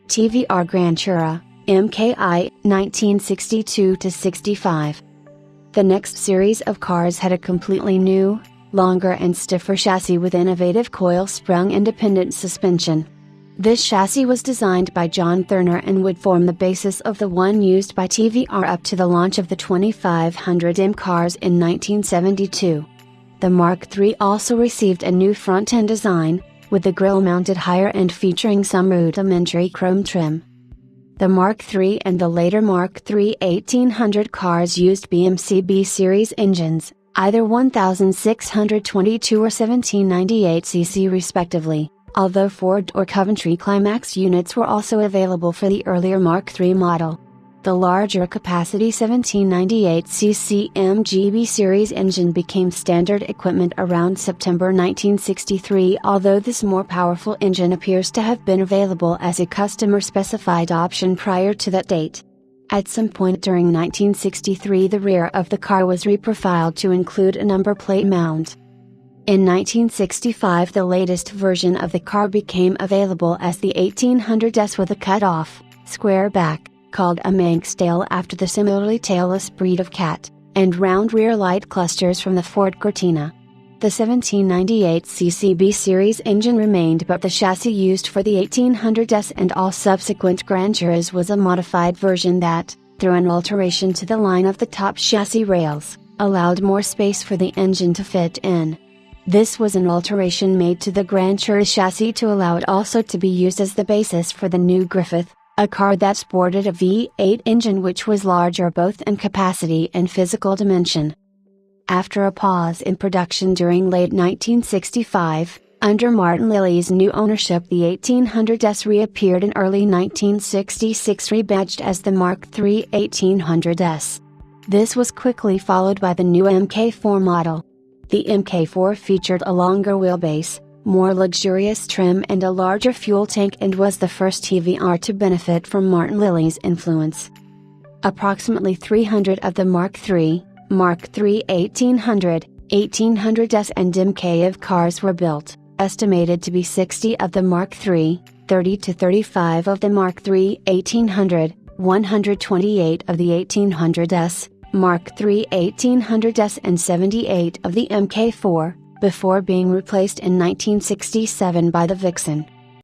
TVR Grantura MkIII 1962-65. The next series of cars had a completely new, longer and stiffer chassis with innovative coil-sprung independent suspension. This chassis was designed by John Thurner and would form the basis of the one used by TVR up to the launch of the 2500M cars in 1972. The Mark III also received a new front-end design, with the grille mounted higher and featuring some rudimentary chrome trim. The Mark III and the later Mark III 1800 cars used BMC B-series engines, either 1622 or 1798 cc respectively, although Ford or Coventry Climax units were also available for the earlier Mark III model. The larger capacity 1798cc MGB series engine became standard equipment around September 1963, although this more powerful engine appears to have been available as a customer-specified option prior to that date. At some point during 1963 the rear of the car was reprofiled to include a number plate mount. In 1965 the latest version of the car became available as the 1800S with a cut-off, square back, called a Manx tail after the similarly tailless breed of cat, and round rear light clusters from the Ford Cortina. The 1798cc B-series engine remained, but the chassis used for the 1800S and all subsequent Granturas was a modified version that, through an alteration to the line of the top chassis rails, allowed more space for the engine to fit in. This was an alteration made to the Grantura chassis to allow it also to be used as the basis for the new Griffith, a car that sported a V8 engine which was larger both in capacity and physical dimension. After a pause in production during late 1965, under Martin Lilley's new ownership the 1800S reappeared in early 1966 rebadged as the Mark III 1800S. This was quickly followed by the new Mk4 model. The Mk4 featured a longer wheelbase, more luxurious trim and a larger fuel tank, and was the first TVR to benefit from Martin Lilley's influence. Approximately 300 of the Mark III 1800, 1800S and MkIII cars were built, estimated to be 60 of the Mark III, 30 to 35 of the Mark III 1800, 128 of the 1800S, Mark III 1800S and 78 of the Mk4, before being replaced in 1967 by the Vixen.